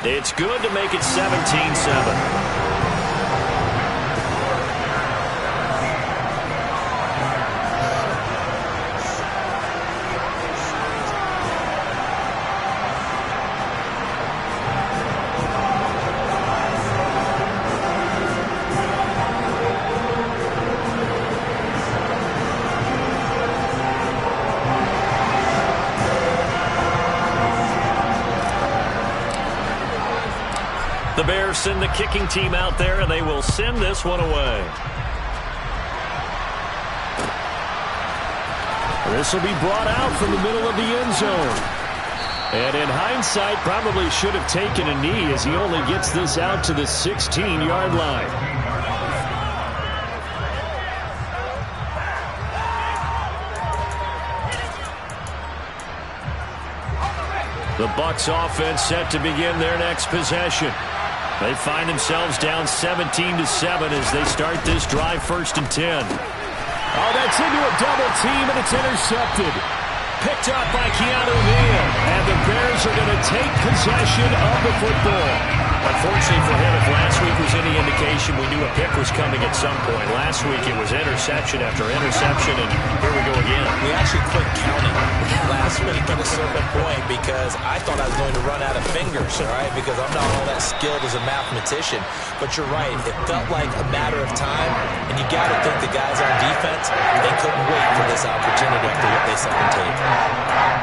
It's good to make it 17-7. The Bears send the kicking team out there, and they will send this one away. This will be brought out from the middle of the end zone. And in hindsight, probably should have taken a knee as he only gets this out to the 16-yard line. The Bucs offense set to begin their next possession. They find themselves down 17-7 as they start this drive, 1st and 10. Oh, that's into a double team, and it's intercepted. Picked up by Keanu Neal. And the Bears are going to take possession of the football. Unfortunately for him, if last week was any indication, we knew a pick was coming at some point. Last week it was interception after interception, and here we go again. We actually quit counting last week at a certain point because I thought I was going to run out of fingers, all right, because I'm not all that skilled as a mathematician. But you're right, it felt like a matter of time, and you got to think the guys on defense, they couldn't wait for this opportunity after what they saw on tape.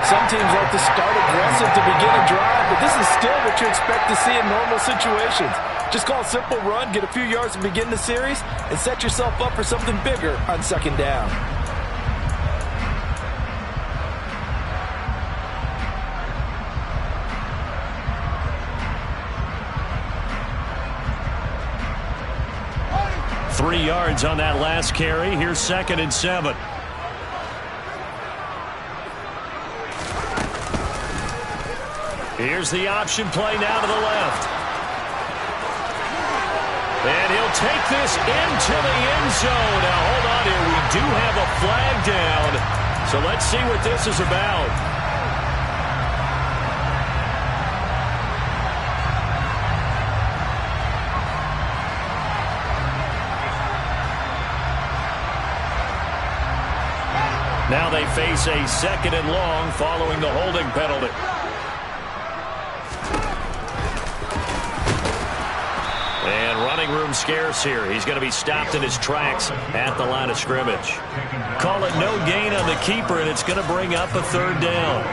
Some teams like to start aggressive to begin a drive, but this is still what you expect to see in normal situations. Just call a simple run, get a few yards to begin the series, and set yourself up for something bigger on 2nd down. Three yards on that last carry. Here's 2nd and 7. Here's the option play now to the left. And he'll take this into the end zone. Now, hold on here. We do have a flag down. So let's see what this is about. Now they face a 2nd and long following the holding penalty. And running room scarce here. He's going to be stopped in his tracks at the line of scrimmage. Call it no gain on the keeper, and it's going to bring up a 3rd down.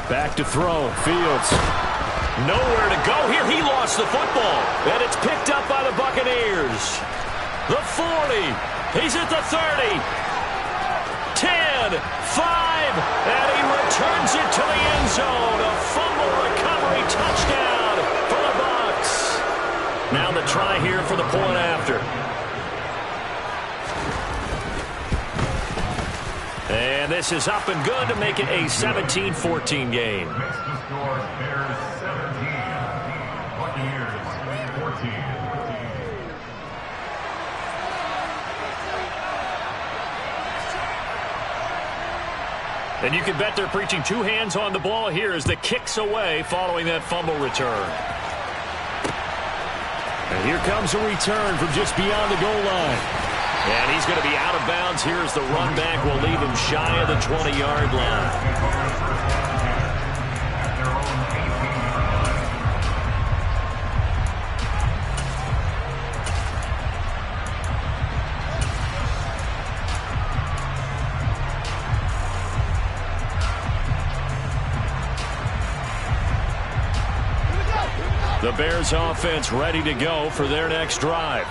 Back to throw. Fields. Nowhere to go here. He lost the football. And it's picked up by the Buccaneers. The 40. He's at the 30. 10. 5. And he returns it to the end zone. A fumble recovery touchdown for the Bucs. Now the try here for the point after. And this is up and good to make it a 17-14 game. And you can bet they're preaching 2 hands on the ball here as the kick's away following that fumble return. And here comes a return from just beyond the goal line. And he's going to be out of bounds. Here's the run back. Will leave him shy of the 20-yard line. The Bears offense ready to go for their next drive.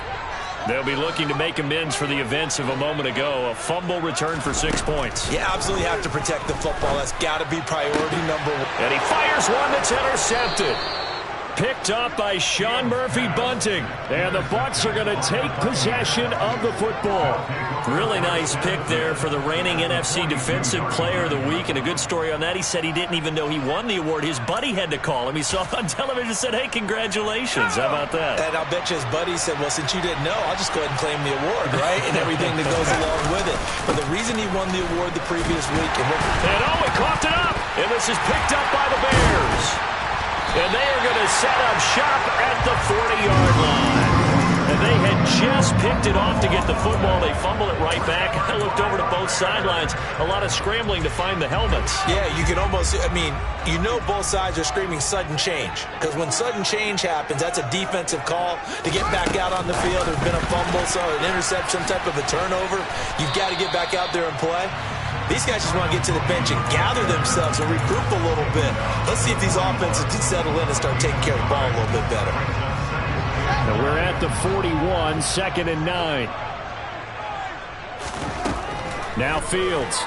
They'll be looking to make amends for the events of a moment ago. A fumble return for 6 points. Yeah, absolutely have to protect the football. That's got to be priority number 1. And he fires one that's intercepted. picked up by Sean Murphy-Bunting. And the Bucs are going to take possession of the football. Really nice pick there for the reigning NFC Defensive Player of the Week. And a good story on that. He said he didn't even know he won the award. His buddy had to call him. He saw it on television and said, hey, congratulations. How about that? And I'll bet you his buddy said, well, since you didn't know, I'll just go ahead and claim the award, right? And everything that goes along with it. But the reason he won the award the previous week. And he coughed it up. And this is picked up by the Bears. And they are going to set up shop at the 40-yard line. And they had just picked it off to get the football. They fumble it right back. I looked over to both sidelines. A lot of scrambling to find the helmets. Yeah, you can almost, you know both sides are screaming sudden change. Because when sudden change happens, that's a defensive call to get back out on the field. There's been a fumble, so an interception, some type of a turnover. You've got to get back out there and play. These guys just want to get to the bench and gather themselves and regroup a little bit. Let's see if these offenses can settle in and start taking care of the ball a little bit better. And we're at the 41, 2nd and 9. Now Fields.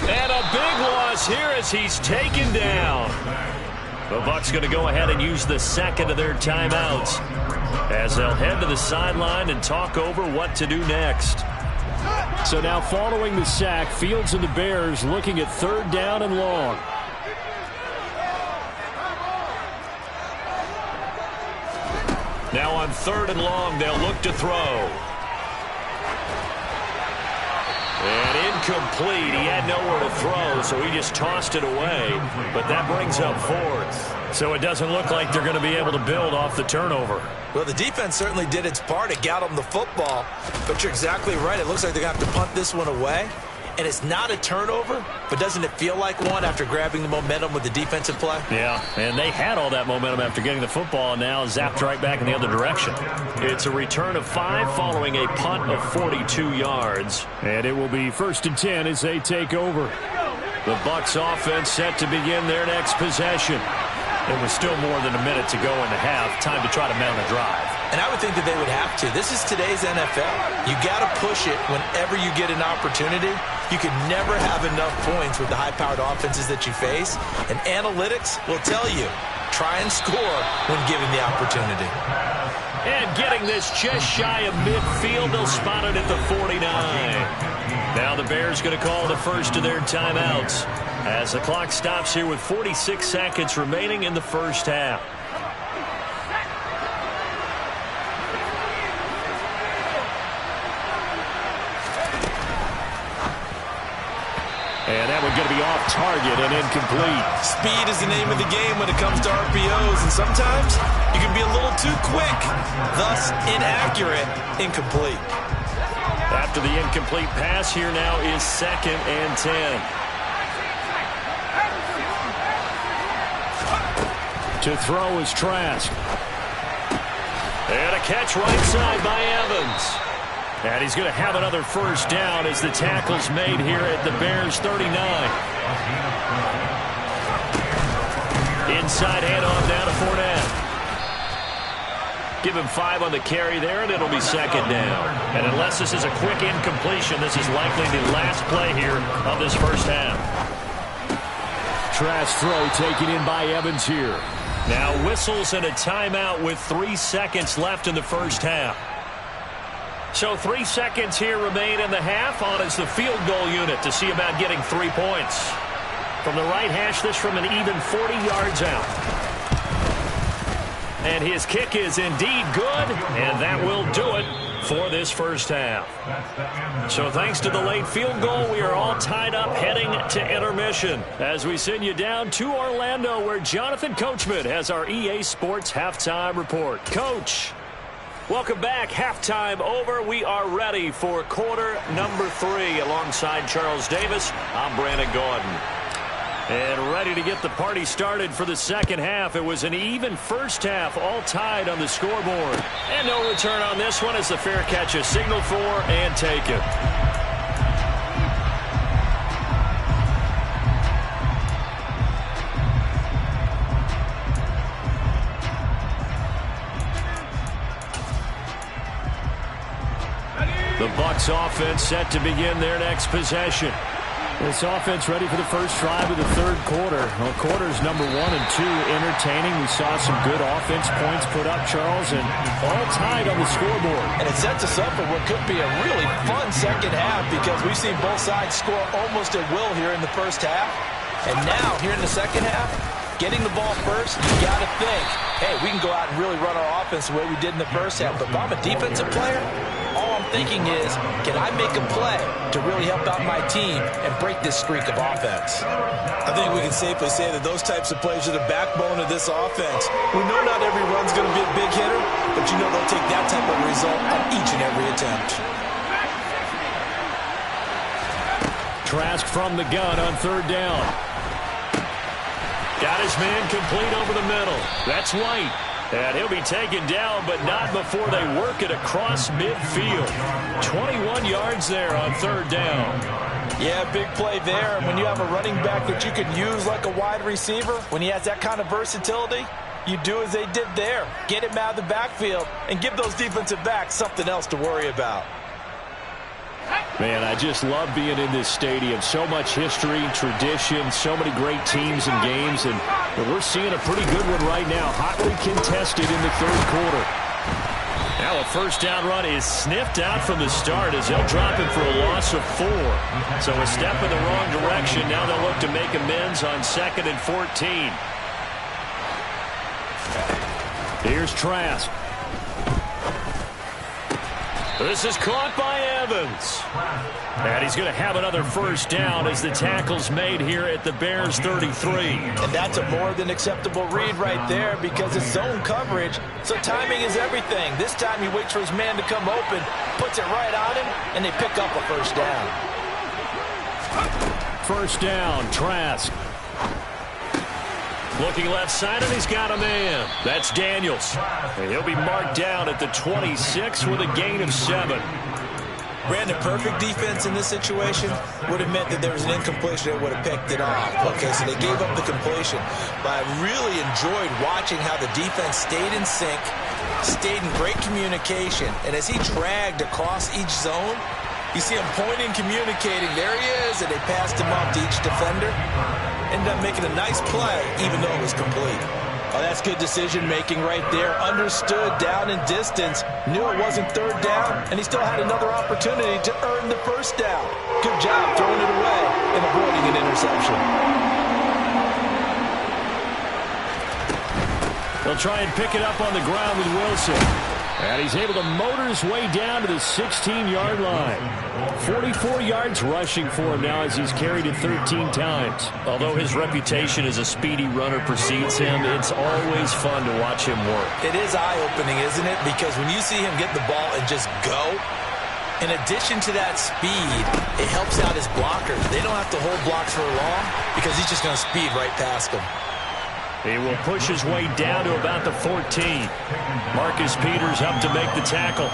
And a big loss here as he's taken down. The Bucs going to go ahead and use the second of their timeouts as they'll head to the sideline and talk over what to do next. So now following the sack, Fields and the Bears looking at 3rd down and long. Now on 3rd and long, they'll look to throw. And incomplete. He had nowhere to throw, so he just tossed it away. But that brings up 4th. So it doesn't look like they're going to be able to build off the turnover. Well, the defense certainly did its part. It got them the football. But you're exactly right. It looks like they're going to have to punt this one away. And it's not a turnover, but doesn't it feel like one after grabbing the momentum with the defensive play? Yeah, and they had all that momentum after getting the football and now zapped right back in the other direction. It's a return of 5 following a punt of 42 yards. And it will be 1st and 10 as they take over. The Bucs offense set to begin their next possession. It was still more than a minute to go in the half. Time to try to mount a drive. And I would think that they would have to. This is today's NFL. You got to push it whenever you get an opportunity. You can never have enough points with the high-powered offenses that you face. And analytics will tell you, try and score when given the opportunity. And getting this just shy of midfield, they'll spot it at the 49. Now the Bears going to call the first of their timeouts as the clock stops here with 46 seconds remaining in the first half. And that one going to be off target and incomplete. Speed is the name of the game when it comes to RPOs, and sometimes you can be a little too quick, thus inaccurate, incomplete. After the incomplete pass, here now is 2nd and 10. To throw is Trask. And a catch right side by Evans. And he's going to have another first down as the tackle's made here at the Bears 39. Inside handoff now to Fournette. Give him 5 on the carry there, and it'll be 2nd down. And unless this is a quick incompletion, this is likely the last play here of this first half. Trask throw taken in by Evans here. Now whistles and a timeout with 3 seconds left in the first half. So 3 seconds here remain in the half. On is the field goal unit to see about getting 3 points. From the right hash, this from an even 40 yards out. And his kick is indeed good, and that will do it for this first half. So thanks to the late field goal, we are all tied up heading to intermission as we send you down to Orlando where Jonathan Coachman has our EA Sports Halftime Report. Coach, welcome back. Halftime over. We are ready for quarter number 3 alongside Charles Davis. I'm Brandon Gordon. And ready to get the party started for the second half. It was an even first half, all tied on the scoreboard. And no return on this one as the fair catch is signaled for and taken. The Bucs offense set to begin their next possession. This offense ready for the first drive of the third quarter. Well, quarters number 1 and 2 entertaining. We saw some good offense points put up, Charles, and all tied on the scoreboard. And it sets us up for what could be a really fun second half because we've seen both sides score almost at will here in the first half. And now, here in the second half, getting the ball first, you got to think, hey, we can go out and really run our offense the way we did in the first half. But if I'm a defensive player, all I'm thinking is, can I make a play to really help out my team and break this streak of offense? I think we can safely say that those types of plays are the backbone of this offense. We know not every run's going to be a big hitter, but you know they'll take that type of result on each and every attempt. Trask from the gun on third down. Got his man complete over the middle. That's White. And he'll be taken down, but not before they work it across midfield. 21 yards there on third down. Yeah, big play there. When you have a running back that you can use like a wide receiver, when he has that kind of versatility, you do as they did there. Get him out of the backfield and give those defensive backs something else to worry about. Man, I just love being in this stadium. So much history, tradition, so many great teams and games, and we're seeing a pretty good one right now. Hotly contested in the third quarter. Now a first down run is sniffed out from the start as they'll drop him for a loss of 4. So a step in the wrong direction. Now they'll look to make amends on 2nd and 14. Here's Trask. This is caught by Evans. And he's going to have another first down as the tackle's made here at the Bears 33. And that's a more than acceptable read right there because it's zone coverage, so timing is everything. This time he waits for his man to come open, puts it right on him, and they pick up a first down. First down, Trask. Looking left side, and he's got a man. That's Daniels. And he'll be marked down at the 26 with a gain of 7. Brandon, perfect defense in this situation would have meant that there was an incompletion that would have picked it off. Okay, so they gave up the completion. But I really enjoyed watching how the defense stayed in sync, stayed in great communication. And as he dragged across each zone, you see him pointing, communicating. There he is, and they passed him off to each defender. Ended up making a nice play, even though it was complete. Oh, that's good decision-making right there. Understood down and distance. Knew it wasn't third down, and he still had another opportunity to earn the first down. Good job throwing it away and avoiding an interception. They'll try and pick it up on the ground with Wilson. And he's able to motor his way down to the 16-yard line. 44 yards rushing for him now as he's carried it 13 times. Although his reputation as a speedy runner precedes him, it's always fun to watch him work. It is eye-opening, isn't it? Because when you see him get the ball and just go, in addition to that speed, it helps out his blockers. They don't have to hold blocks for long because he's just going to speed right past them. He will push his way down to about the 14. Marcus Peters up to make the tackle.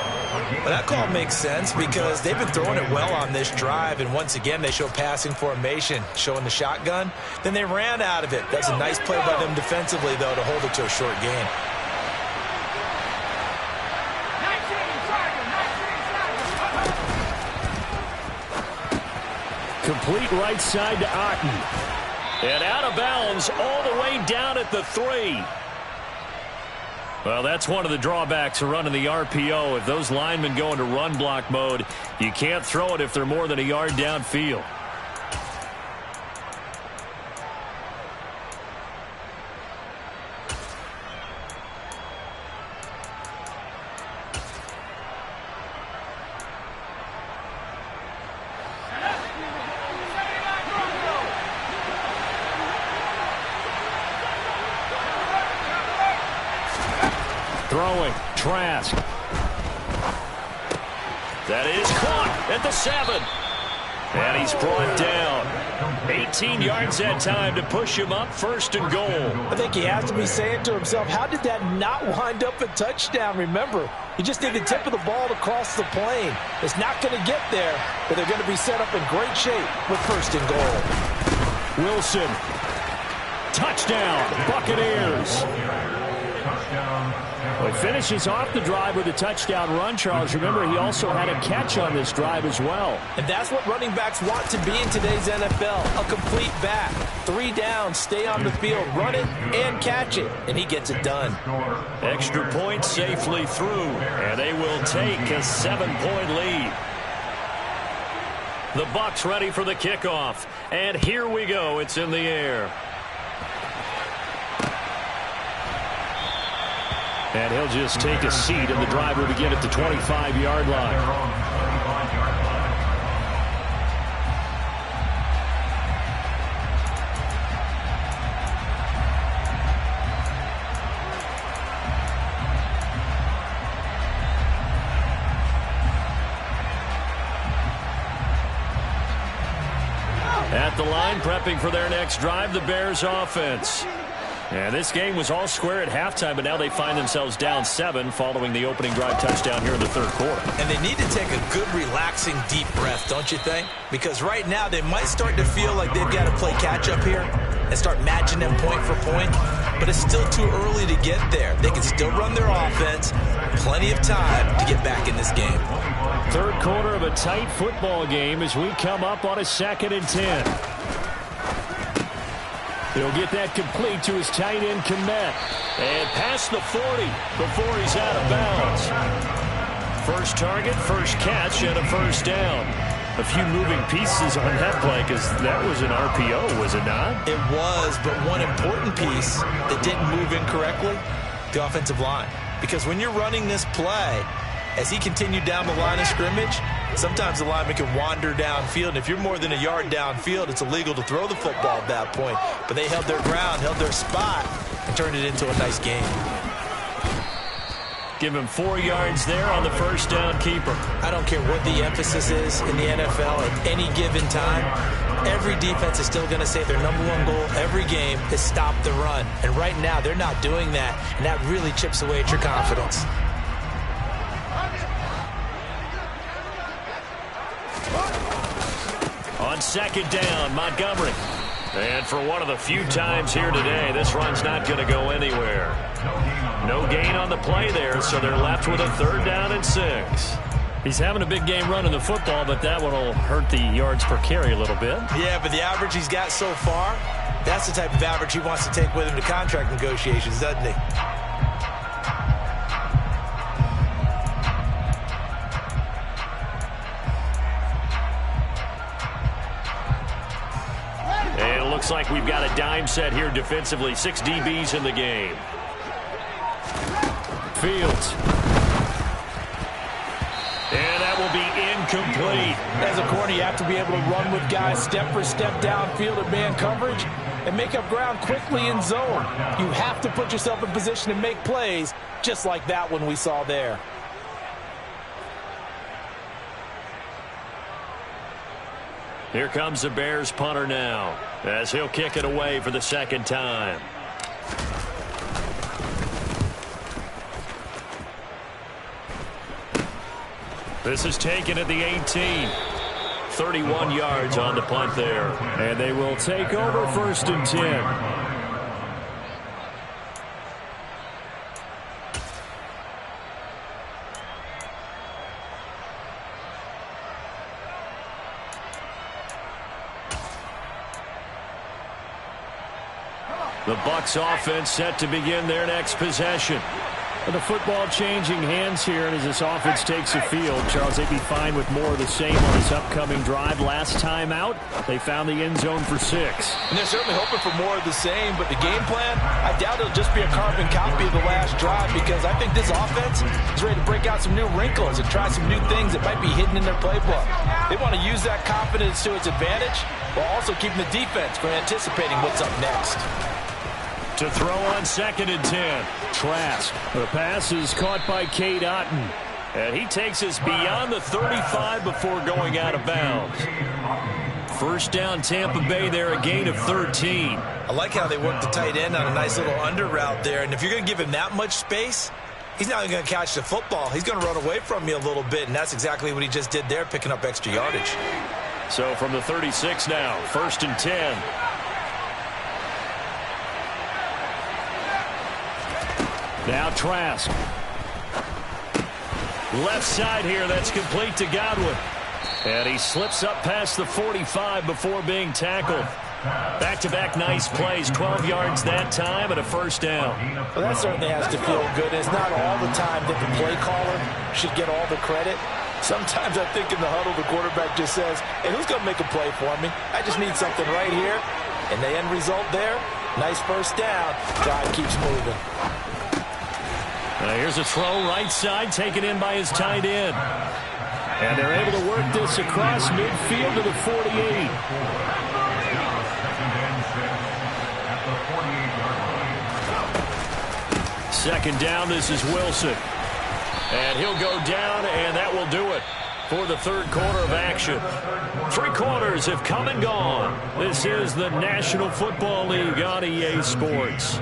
Well, that call makes sense because they've been throwing it well on this drive, and once again they show passing formation, showing the shotgun. Then they ran out of it. That's a nice play by them defensively, though, to hold it to a short gain. Complete right side to Otten. And out of bounds all the way down at the 3. Well, that's one of the drawbacks of running the RPO. If those linemen go into run block mode, you can't throw it if they're more than a yard downfield. Throwing, Trask. That is caught at the 7. And he's brought down. 18 yards that time to push him up, 1st and goal. I think he has to be saying to himself, how did that not wind up a touchdown? Remember, he just need the tip of the ball to cross the plane. It's not going to get there, but they're going to be set up in great shape with 1st and goal. Wilson. Touchdown, Buccaneers. Well, he finishes off the drive with a touchdown run, Charles. Remember, he also had a catch on this drive as well. And that's what running backs want to be in today's NFL, a complete back. 3 downs, stay on the field, run it, and catch it. And he gets it done. Extra point safely through, and they will take a 7-point lead. The Bucs ready for the kickoff. And here we go. It's in the air. And he'll just take a seat, and the drive will begin at the 25-yard line. At the line, prepping for their next drive, the Bears offense. And this game was all square at halftime, but now they find themselves down 7 following the opening drive touchdown here in the third quarter. And they need to take a good, relaxing, deep breath, don't you think? Because right now they might start to feel like they've got to play catch-up here and start matching them point for point. But it's still too early to get there. They can still run their offense. Plenty of time to get back in this game. Third quarter of a tight football game as we come up on a 2nd and 10. He'll get that complete to his tight end, Kmet. And past the 40 before he's out of bounds. First target, first catch, and a first down. A few moving pieces on that play because that was an RPO, was it not? It was, but one important piece that didn't move incorrectly, the offensive line. Because when you're running this play, as he continued down the line of scrimmage, sometimes the lineman can wander downfield, and if you're more than a yard downfield, it's illegal to throw the football at that point. But they held their ground, held their spot, and turned it into a nice game. Give him 4 yards there on the first down keeper. I don't care what the emphasis is in the NFL at any given time. Every defense is still going to say their #1 goal every game is stop the run. And right now, they're not doing that, and that really chips away at your confidence. On 2nd down, Montgomery. And for one of the few times here today, this run's not going to go anywhere. No gain on the play there, so they're left with a 3rd down and 6. He's having a big game running the football, but that one will hurt the yards per carry a little bit. Yeah, but the average he's got so far, that's the type of average he wants to take with him to contract negotiations, doesn't he? Looks like we've got a dime set here defensively. 6 DBs in the game. Fields. And that will be incomplete. As a corner, you have to be able to run with guys step for step downfield at man coverage and make up ground quickly in zone. You have to put yourself in position to make plays just like that one we saw there. Here comes the Bears punter now as he'll kick it away for the 2nd time. This is taken at the 18. 31 yards on the punt there. And they will take over 1st and 10. The Bucs offense set to begin their next possession. And the football changing hands here, and as this offense takes the field, Charles, they'd be fine with more of the same on this upcoming drive. Last time out, they found the end zone for 6. And they're certainly hoping for more of the same, but the game plan, I doubt it'll just be a carbon copy of the last drive because I think this offense is ready to break out some new wrinkles and try some new things that might be hidden in their playbook. They want to use that confidence to its advantage while also keeping the defense from anticipating what's up next. To throw on 2nd and 10. Trask. The pass is caught by Cade Otton. And he takes us beyond the 35 before going out of bounds. First down, Tampa Bay there, a gain of 13. I like how they work the tight end on a nice little under route there. And if you're going to give him that much space, he's not going to catch the football. He's going to run away from you a little bit, and that's exactly what he just did there, picking up extra yardage. So from the 36 now, 1st and 10. Now Trask. Left side here, that's complete to Godwin. And he slips up past the 45 before being tackled. Back-to-back nice plays, 12 yards that time and a first down. Well, that certainly has to feel good. It's not all the time that the play caller should get all the credit. Sometimes I think in the huddle, the quarterback just says, hey, who's going to make a play for me? I just need something right here. And the end result there, nice first down. Drive keeps moving. Now here's a throw right side, taken in by his tight end. And they're able to work this across midfield to the 48. Second down, this is Wilson. And he'll go down, and that will do it for the third quarter of action. 3 quarters have come and gone. This is the National Football League on EA Sports.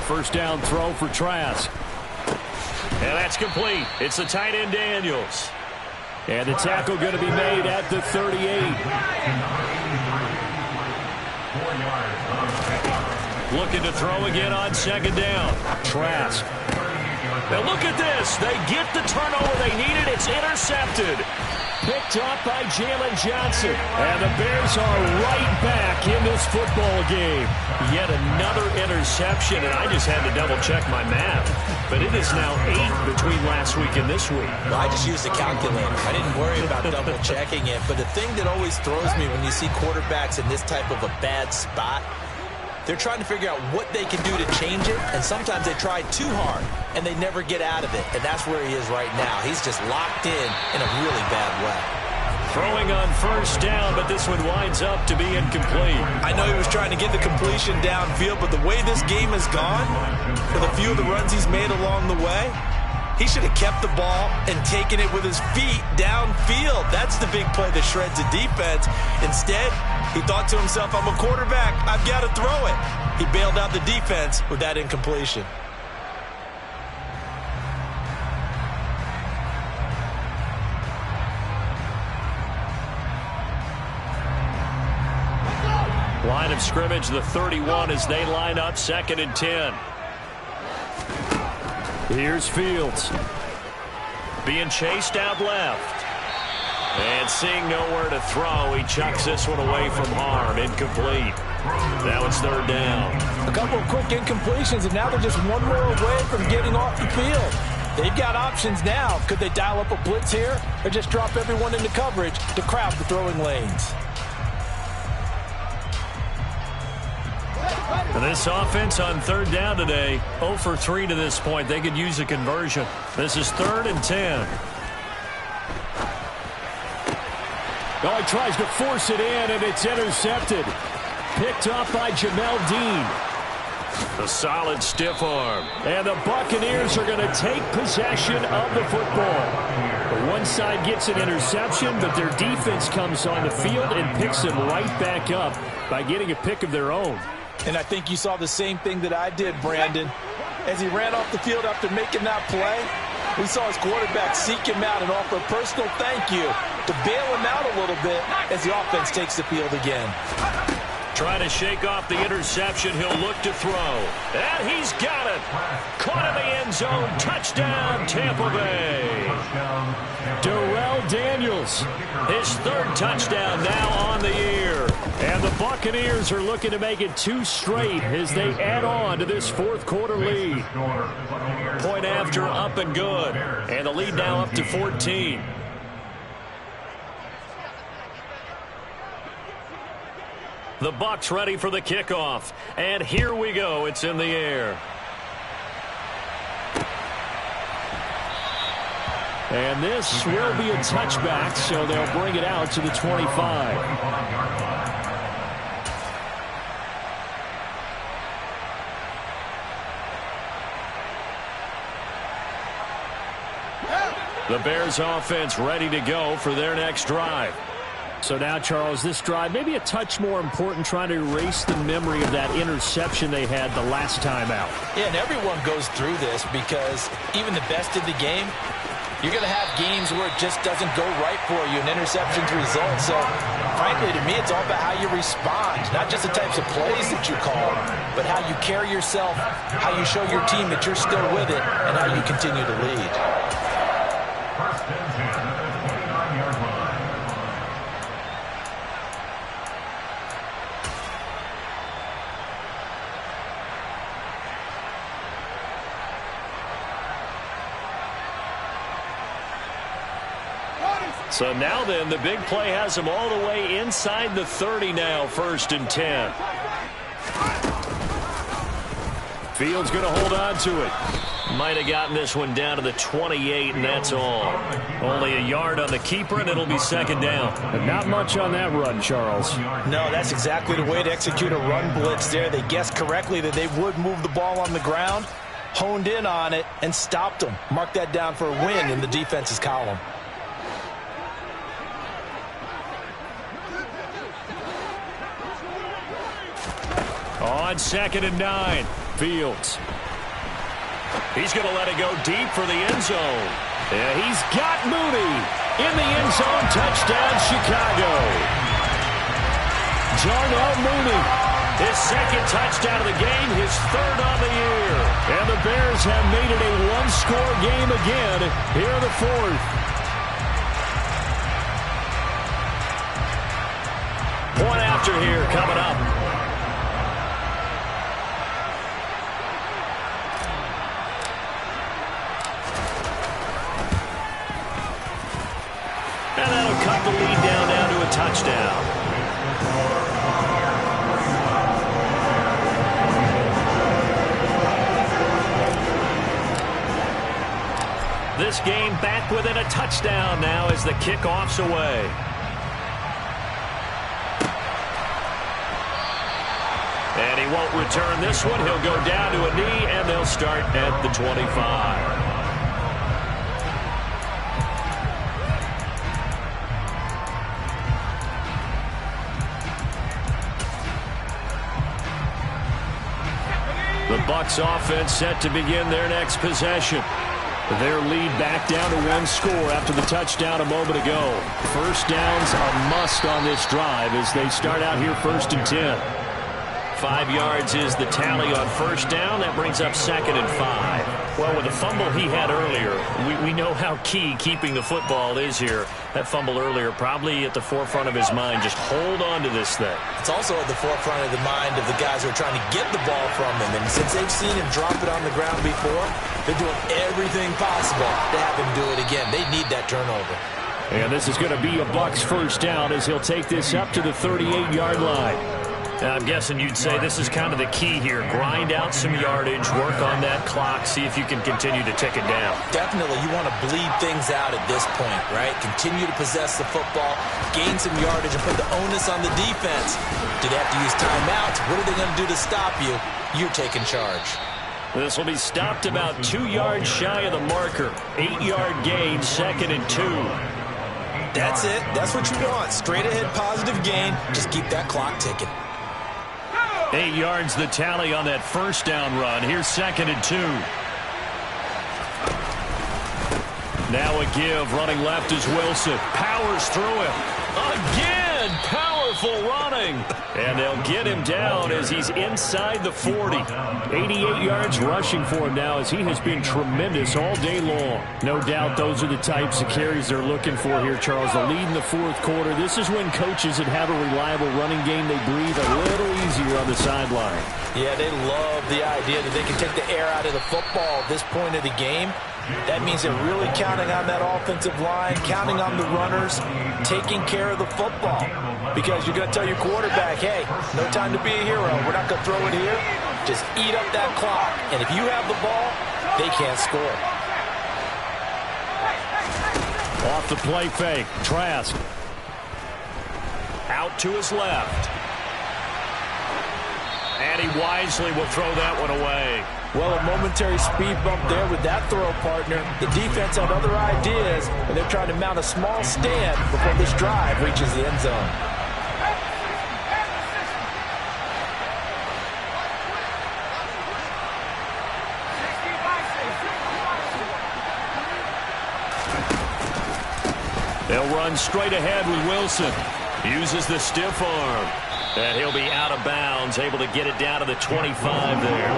First down throw for Trask. And that's complete. It's the tight end Daniels. And the tackle going to be made at the 38. Looking to throw again on second down. Trask. Now look at this. They get the turnover they needed. It's intercepted. Picked up by Jalen Johnson. And the Bears are right back in this football game. Yet another interception, and I just had to double-check my math. But it is now 8 between last week and this week. Well, I just used a calculator. I didn't worry about double-checking it. But the thing that always throws me when you see quarterbacks in this type of a bad spot, they're trying to figure out what they can do to change it, and sometimes they try too hard, and they never get out of it. And that's where he is right now. He's just locked in a really bad way. Throwing on first down, but this one winds up to be incomplete. I know he was trying to get the completion downfield, but the way this game has gone, for the few of the runs he's made along the way, he should have kept the ball and taken it with his feet downfield. That's the big play that shreds the defense. Instead, he thought to himself, I'm a quarterback, I've got to throw it. He bailed out the defense with that incompletion. Line of scrimmage, the 31 as they line up, 2nd and 10. Here's Fields. Being chased out left. And seeing nowhere to throw, he chucks this one away from harm. Incomplete. Now it's 3rd down. A couple of quick incompletions, and now they're just one more away from getting off the field. They've got options now. Could they dial up a blitz here or just drop everyone into coverage to crowd the throwing lanes? And this offense on 3rd down today, 0 for 3 to this point. They could use a conversion. This is 3rd and 10. Oh, he tries to force it in, and it's intercepted. Picked up by Jamel Dean. A solid stiff arm. And the Buccaneers are going to take possession of the football. The one side gets an interception, but their defense comes on the field and picks them right back up by getting a pick of their own. And I think you saw the same thing that I did, Brandon. As he ran off the field after making that play, we saw his quarterback seek him out and offer a personal thank you to bail him out a little bit as the offense takes the field again. Trying to shake off the interception. He'll look to throw. And he's got it. Caught in the end zone. Touchdown, Tampa Bay. Darrell Daniels. His 3rd touchdown now on the year. And the Buccaneers are looking to make it 2 straight as they add on to this 4th quarter lead. Point after, up and good. And the lead now up to 14. The Bucs ready for the kickoff. And here we go. It's in the air. And this will be a touchback, so they'll bring it out to the 25. The Bears offense ready to go for their next drive. So now, Charles, this drive maybe a touch more important, trying to erase the memory of that interception they had the last time out. Yeah, and everyone goes through this because even the best in the game, you're going to have games where it just doesn't go right for you, and interceptions result. So, frankly, to me, it's all about how you respond, not just the types of plays that you call, but how you carry yourself, how you show your team that you're still with it, and how you continue to lead. So now then, the big play has them all the way inside the 30 now, 1st and 10. Fields going to hold on to it. Might have gotten this one down to the 28, and that's all. Only a yard on the keeper, and it'll be 2nd down. But not much on that run, Charles. No, that's exactly the way to execute a run blitz there. They guessed correctly that they would move the ball on the ground, honed in on it, and stopped them. Mark that down for a win in the defense's column. On 2nd and 9, Fields. He's going to let it go deep for the end zone. Yeah, he's got Mooney in the end zone. Touchdown, Chicago. Darnell Mooney, his 2nd touchdown of the game, his 3rd on the year. And the Bears have made it a one-score game again here in the 4th. Point after here coming up. And that'll cut the lead down now to a touchdown. This game back within a touchdown now as the kickoff's away. And he won't return this one. He'll go down to a knee, and they'll start at the 25. The Bucs offense set to begin their next possession. Their lead back down to 1 score after the touchdown a moment ago. 1st downs a must on this drive as they start out here 1st and 10. 5 yards is the tally on 1st down. That brings up 2nd and 5. Well, with the fumble he had earlier, we know how key keeping the football is here. That fumble earlier probably at the forefront of his mind. Just hold on to this thing. It's also at the forefront of the mind of the guys who are trying to get the ball from him. And since they've seen him drop it on the ground before, they're doing everything possible to have him do it again. They need that turnover. And this is going to be a Bucs 1st down as he'll take this up to the 38-yard line. I'm guessing you'd say this is kind of the key here. Grind out some yardage, work on that clock, see if you can continue to tick it down. Definitely, you want to bleed things out at this point, right? Continue to possess the football, gain some yardage, and put the onus on the defense. Do they have to use timeouts? What are they going to do to stop you? You're taking charge. This will be stopped about 2 yards shy of the marker. 8-yard gain, 2nd and 2. That's it. That's what you want. Straight ahead positive gain. Just keep that clock ticking. 8 yards the tally on that 1st down run. Here's 2nd and 2. Now a give. Running left is Wilson. Powers through him. Again, powerful running. And they'll get him down as he's inside the 40. 88 yards rushing for him now as he has been tremendous all day long. No doubt those are the types of carries they're looking for here, Charles. The lead in the 4th quarter. This is when coaches that have a reliable running game, they breathe a little easier on the sideline. Yeah, they love the idea that they can take the air out of the football at this point of the game. That means they're really counting on that offensive line, counting on the runners, taking care of the football. Because you're going to tell your quarterback, hey, no time to be a hero. We're not going to throw it here. Just eat up that clock. And if you have the ball, they can't score. Off the play fake. Trask. Out to his left. And he wisely will throw that one away. Well, a momentary speed bump there with that throw, partner. The defense had other ideas, and they're trying to mount a small stand before this drive reaches the end zone. They'll run straight ahead with Wilson. Uses the stiff arm. And he'll be out of bounds, able to get it down to the 25 there.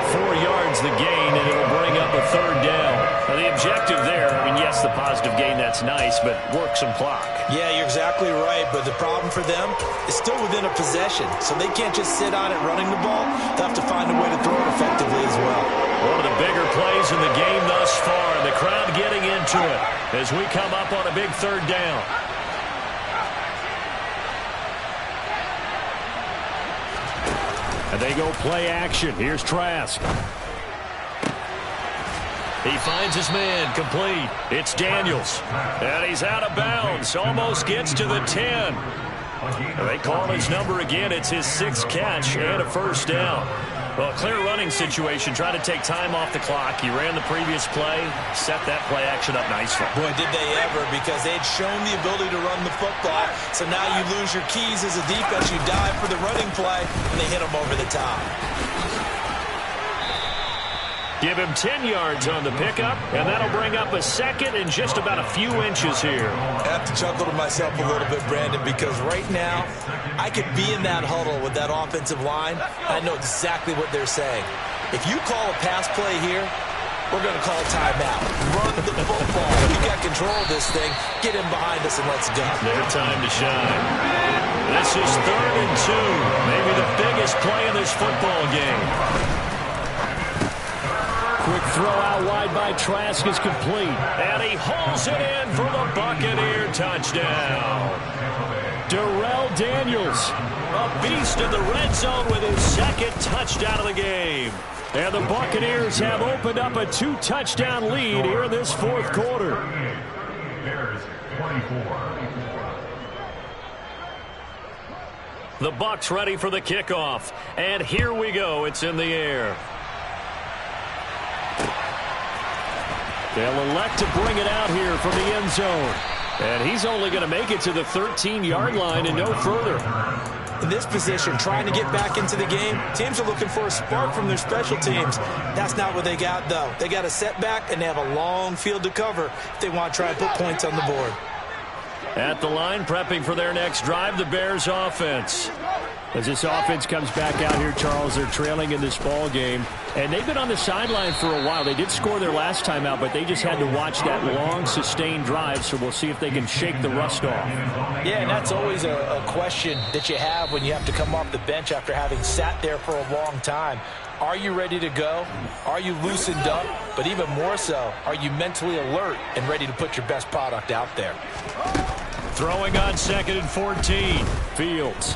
4 yards the gain, and it'll bring up a third down. Now, the objective there, I mean, yes, the positive gain, that's nice, but work some clock. Yeah, you're exactly right, but the problem for them is still within a possession, so they can't just sit on it running the ball. They'll have to find a way to throw it effectively as well. One of the bigger plays in the game thus far, and the crowd getting into it as we come up on a big third down. And they go play action. Here's Trask. He finds his man, complete. It's Daniels. And he's out of bounds. Almost gets to the 10. And they call his number again. It's his 6th catch and a first down. Well, clear running situation, trying to take time off the clock. He ran the previous play, set that play action up nicely. Boy, did they ever, because they'd shown the ability to run the football. So now you lose your keys as a defense. You dive for the running play, and they hit him over the top. Give him 10 yards on the pickup, and that'll bring up a second and just about a few inches here. I have to chuckle to myself a little bit, Brandon, because right now I could be in that huddle with that offensive line. I know exactly what they're saying. If you call a pass play here, we're going to call timeout. Run the football. You got control of this thing. Get in behind us and let's go. Their time to shine. This is 3rd and 2. Maybe the biggest play in this football game. Quick throw out wide by Trask is complete. And he holds it in for the Buccaneer touchdown. Darrell Daniels, a beast in the red zone with his 2nd touchdown of the game. And the Buccaneers have opened up a 2-touchdown lead here in this 4th quarter. Bears 24. The Bucs ready for the kickoff. And here we go. It's in the air. They'll elect to bring it out here from the end zone. And he's only going to make it to the 13-yard line and no further. In this position, trying to get back into the game, teams are looking for a spark from their special teams. That's not what they got, though. They got a setback, and they have a long field to cover if they want to try and put points on the board. At the line, prepping for their next drive, the Bears offense. As this offense comes back out here, Charles, they're trailing in this ball game. And they've been on the sideline for a while. They did score their last time out, but they just had to watch that long, sustained drive, so we'll see if they can shake the rust off. Yeah, and that's always a question that you have when you have to come off the bench after having sat there for a long time. Are you ready to go? Are you loosened up? But even more so, are you mentally alert and ready to put your best product out there? Throwing on 2nd and 14. Fields.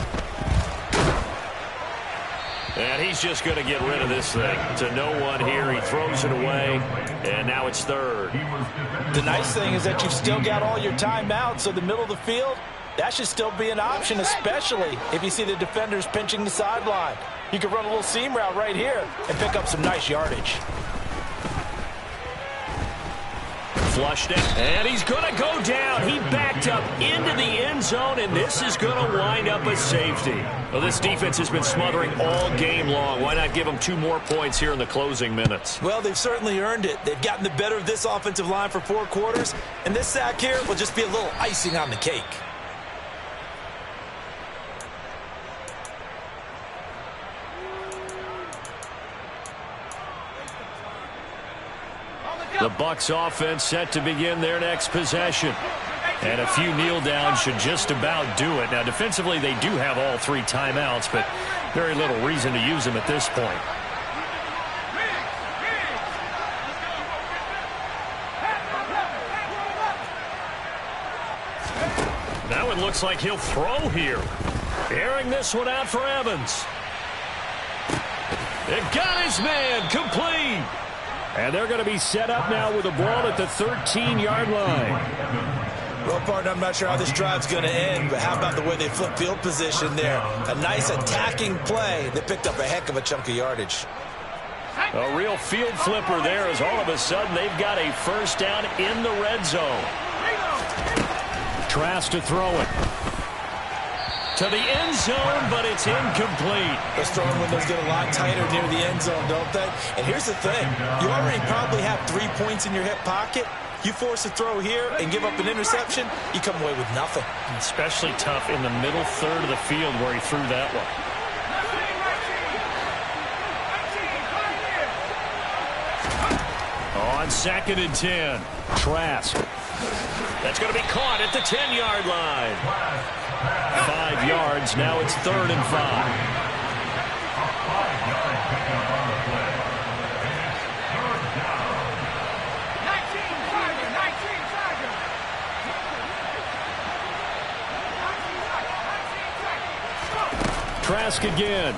And he's just going to get rid of this thing. To no one here. He throws it away. And now it's 3rd. The nice thing is that you've still got all your timeouts, so the middle of the field, that should still be an option, especially if you see the defenders pinching the sideline. You can run a little seam route right here and pick up some nice yardage. Flushed it, and he's going to go down. He backed up into the end zone, and this is going to wind up a safety. Well, this defense has been smothering all game long. Why not give them 2 more points here in the closing minutes? Well, they've certainly earned it. They've gotten the better of this offensive line for 4 quarters, and this sack here will just be a little icing on the cake. The Bucs offense set to begin their next possession. And a few kneel downs should just about do it. Now, defensively, they do have all 3 timeouts, but very little reason to use them at this point. Now it looks like he'll throw here. Airing this one out for Evans. It got his man complete. And they're going to be set up now with a ball at the 13-yard line. Well, partner, I'm not sure how this drive's going to end, but how about the way they flip field position there? A nice attacking play that picked up a heck of a chunk of yardage. A real field flipper there as all of a sudden they've got a first down in the red zone. Trask to throw it. To the end zone, but it's incomplete. Those throwing windows get a lot tighter near the end zone, don't they? And here's the thing. You already probably have 3 points in your hip pocket. You force a throw here and give up an interception, you come away with nothing. Especially tough in the middle third of the field where he threw that one. On 2nd and 10, Trask. That's going to be caught at the 10-yard line. 5 yards, now it's 3rd and 5. A 5-yard pickup on the play. Third down. 19 Tiger. Trask again.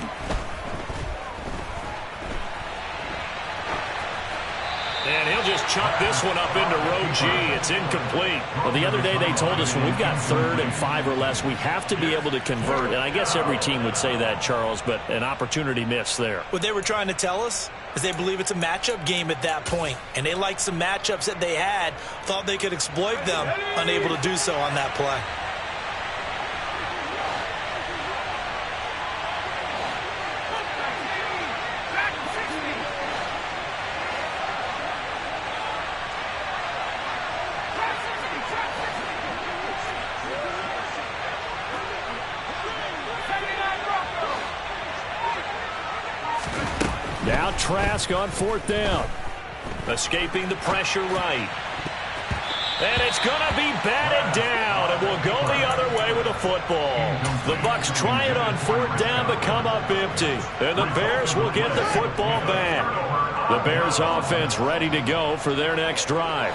And he'll just chuck this one up into row G. It's incomplete. Well, the other day they told us when we've got 3rd and 5 or less, we have to be able to convert. And I guess every team would say that, Charles, but an opportunity missed there. What they were trying to tell us is they believe it's a matchup game at that point. And they liked some matchups that they had, thought they could exploit them, unable to do so on that play. Now Trask on 4th down. Escaping the pressure right. And it's going to be batted down, and we'll go the other way with the football. The Bucs try it on 4th down, but come up empty. And the Bears will get the football back. The Bears offense ready to go for their next drive.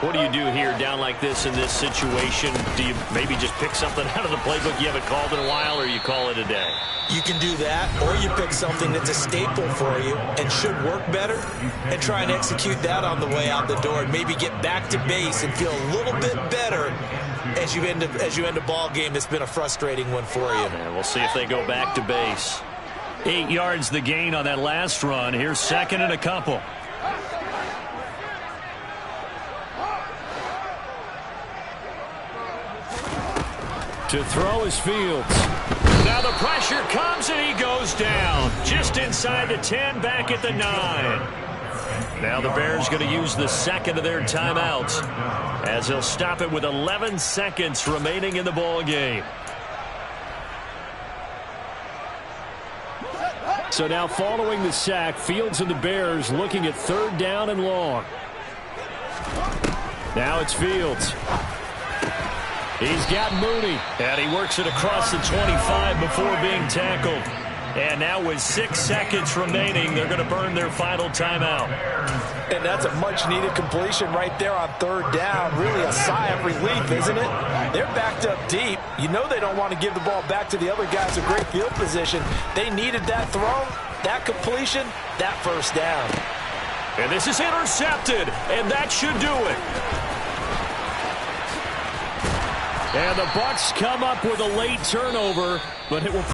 What do you do here down like this in this situation? Do you maybe just pick something out of the playbook you haven't called in a while, or you call it a day? You can do that, or you pick something that's a staple for you and should work better and try and execute that on the way out the door and maybe get back to base and feel a little bit better as you end a ball game that's been a frustrating one for you. And we'll see if they go back to base. 8 yards the gain on that last run. Here's 2nd and a couple. To throw is Fields. Now the pressure comes and he goes down. Just inside the 10, back at the 9. Now the Bears going to use the 2nd of their timeouts as they'll stop it with 11 seconds remaining in the ball game. So now following the sack, Fields and the Bears looking at 3rd down and long. Now it's Fields. He's got Mooney. And he works it across the 25 before being tackled. And now with 6 seconds remaining, they're going to burn their final timeout. And that's a much-needed completion right there on 3rd down. Really a sigh of relief, isn't it? They're backed up deep. You know they don't want to give the ball back to the other guys in great field position. They needed that throw, that completion, that first down. And this is intercepted, and that should do it. And the Bucs come up with a late turnover, but it will